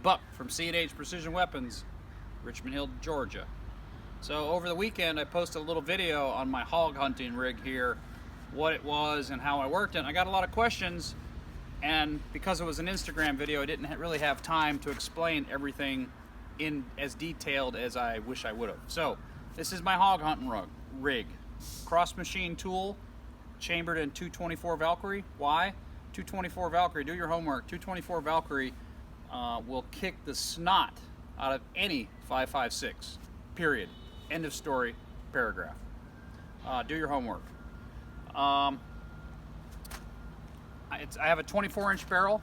Buck from C&H Precision Weapons, Richmond Hill, Georgia. So over the weekend I posted a little video on my hog hunting rig here, what it was and how I worked it. I got a lot of questions, and because it was an Instagram video, I didn't really have time to explain everything in as detailed as I wish I would have. So this is my hog hunting rig. Cross machine tool, chambered in 224 Valkyrie. Why? 224 Valkyrie, do your homework. 224 Valkyrie will kick the snot out of any 5.56. Period. End of story, paragraph. Do your homework. I have a 24-inch barrel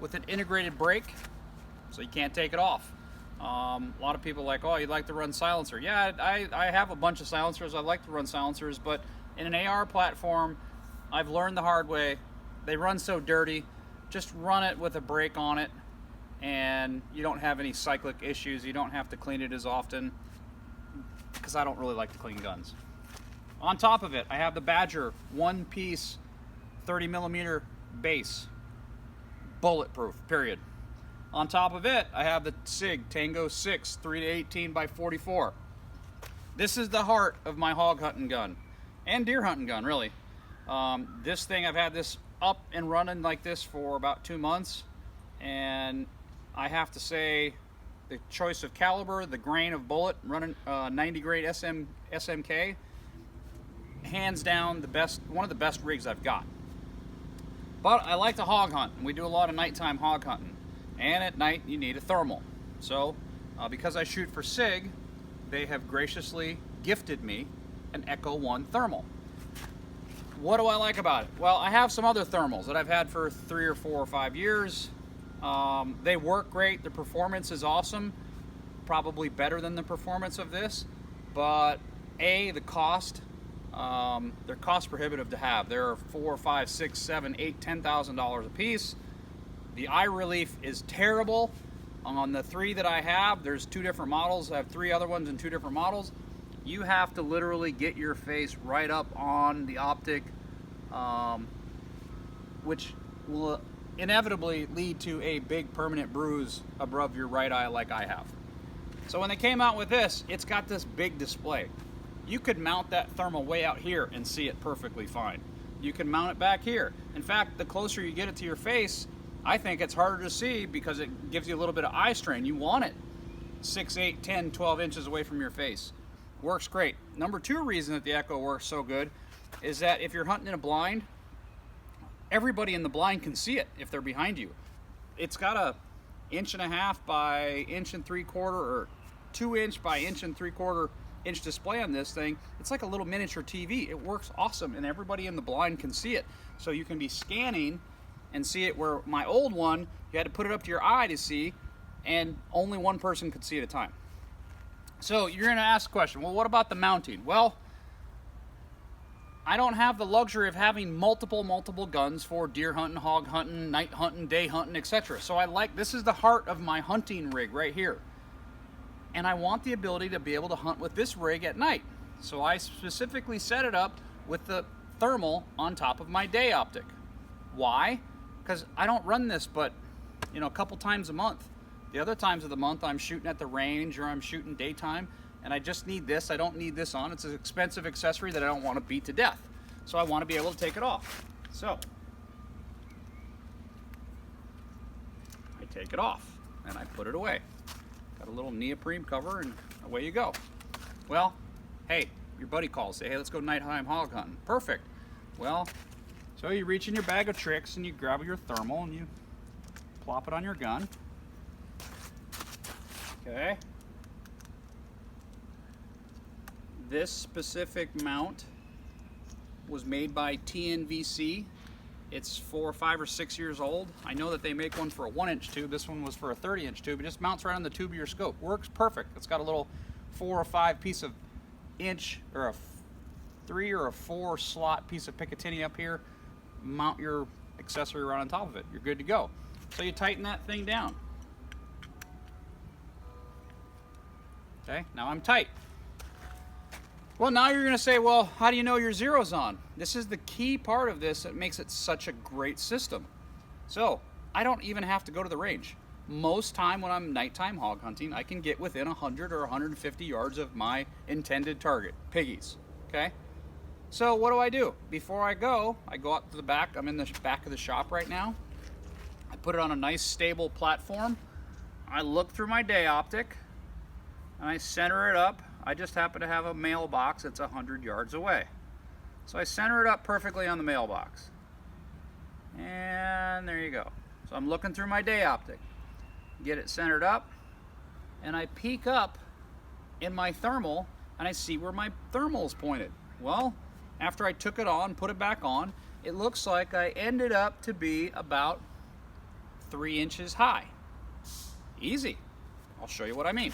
with an integrated brake, so you can't take it off. A lot of people are like, oh, you'd like to run silencer. Yeah, I have a bunch of silencers. I like to run silencers, but in an AR platform, I've learned the hard way. They run so dirty. Just run it with a brake on it, and you don't have any cyclic issues. You don't have to clean it as often, because I don't really like to clean guns. On top of it, I have the Badger one-piece 30mm base, bulletproof, period. On top of it, I have the SIG Tango 6 3-18 by 44. This is the heart of my hog hunting gun and deer hunting gun, really. This thing, I've had this up and running like this for about 2 months, and I have to say the choice of caliber, the grain of bullet, running 90 grade SMK, hands down the best, one of the best rigs I've got. But I like to hog hunt, and we do a lot of nighttime hog hunting, and at night you need a thermal. So because I shoot for SIG, they have graciously gifted me an Echo 1 thermal. What do I like about it? Well, I have some other thermals that I've had for 3 or 4 or 5 years. They work great. The performance is awesome, probably better than the performance of this, but the cost, they're cost prohibitive to have. They're $4, $5, $6, $7, $8, $10,000 a piece. The eye relief is terrible. On the 3 that I have, there's 2 different models. I have 3 other ones in 2 different models. You have to literally get your face right up on the optic, which will inevitably lead to a big permanent bruise above your right eye like I have. So when they came out with this, it's got this big display. You could mount that thermal way out here and see it perfectly fine. You can mount it back here. In fact, the closer you get it to your face, I think it's harder to see because it gives you a little bit of eye strain. You want it 6, 8, 10, 12 inches away from your face. Works great. Number 2 reason that the Echo works so good is that if you're hunting in a blind, everybody in the blind can see it if they're behind you. It's got a 1.5 by 1 3/4 or 2 inch by 1 3/4 inch display on this thing. It's like a little miniature TV. It works awesome, and everybody in the blind can see it. So you can be scanning and see it, where my old one, you had to put it up to your eye to see, and only one person could see at a time. So you're going to ask the question, well, what about the mounting? Well, I don't have the luxury of having multiple guns for deer hunting, hog hunting, night hunting, day hunting, etc. So this is the heart of my hunting rig right here. And I want the ability to be able to hunt with this rig at night. So I specifically set it up with the thermal on top of my day optic. Why? Because I don't run this but a couple times a month. The other times of the month I'm shooting at the range or I'm shooting daytime, and I just need this. I don't need this on. It's an expensive accessory that I don't want to beat to death. So I want to be able to take it off. So I take it off and I put it away. Got a little neoprene cover and away you go. Well, hey, your buddy calls, say, hey, let's go nighttime hog hunting. Perfect. Well, so you reach in your bag of tricks and you grab your thermal and you plop it on your gun. Okay. This specific mount was made by TNVC. It's 4, 5, or 6 years old. I know that they make one for a 1-inch tube. This one was for a 30-inch tube. It just mounts right on the tube of your scope. Works perfect. It's got a little 4 or 5 piece of inch, or a 3 or a 4 slot piece of Picatinny up here. Mount your accessory right on top of it. You're good to go. So you tighten that thing down. Okay, now I'm tight. Well, now you're gonna say, well, how do you know your zero's on? This is the key part of this that makes it such a great system. So I don't even have to go to the range. most time when I'm nighttime hog hunting, I can get within 100 or 150 yards of my intended target, piggies, okay? So what do? Before I go out to the back. I'm in the back of the shop right now. I put it on a nice stable platform. I look through my day optic and I center it up. I just happen to have a mailbox that's 100 yards away. So I center it up perfectly on the mailbox. And there you go. So I'm looking through my day optic. Get it centered up, and I peek up in my thermal and I see where my thermal is pointed. Well, after I took it on, put it back on, it looks like I ended up to be about 3 inches high. Easy. I'll show you what I mean.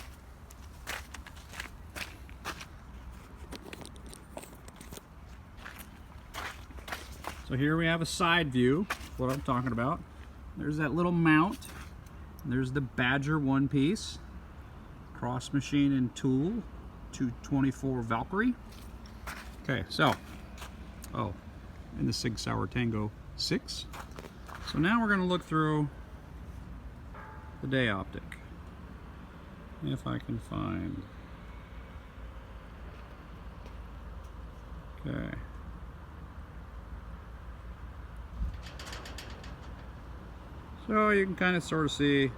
So here we have a side view, what I'm talking about. There's that little mount. There's the Badger one piece, cross machine and tool, 224 Valkyrie. Okay, so, in the Sig Sauer Tango 6. So now we're gonna look through the day optic. If I can find, okay. So you can kind of sort of see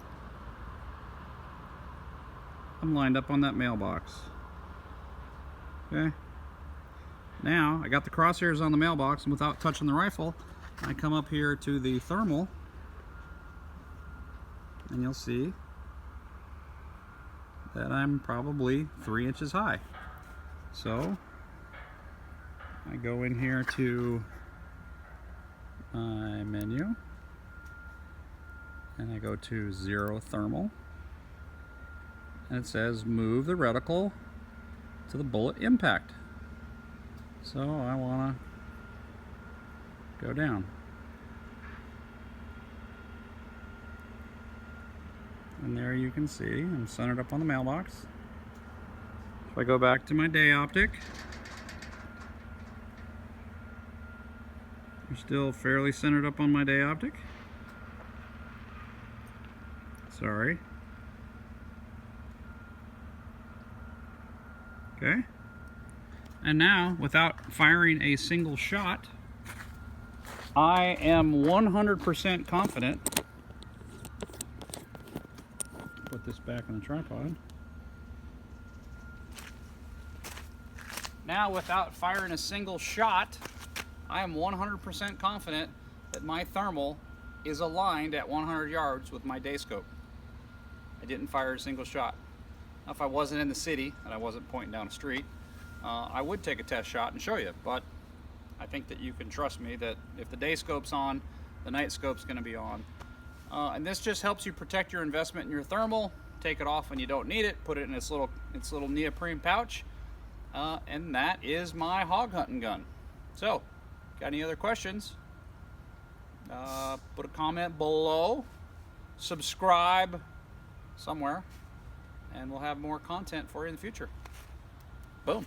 I'm lined up on that mailbox. Okay. Now I got the crosshairs on the mailbox, and without touching the rifle, I come up here to the thermal, and you'll see that I'm probably 3 inches high. So I go in here to my menu, and I go to 0 thermal, and it says move the reticle to the bullet impact. So I want to go down. And there you can see I'm centered up on the mailbox. If I go back to my day optic, I'm still fairly centered up on my day optic. Sorry. Okay. And now, without firing a single shot, I am 100% confident. Put this back on the tripod. Now, without firing a single shot, I am 100% confident that my thermal is aligned at 100 yards with my day scope. I didn't fire a single shot. Now, if I wasn't in the city and I wasn't pointing down a street, I would take a test shot and show you, but I think that you can trust me that if the day scope's on, the night scope's going to be on. And this just helps you protect your investment in your thermal. Take it off when you don't need it, put it in its little neoprene pouch, and that is my hog hunting gun. So, got any other questions? Put a comment below, subscribe somewhere, and we'll have more content for you in the future. Boom.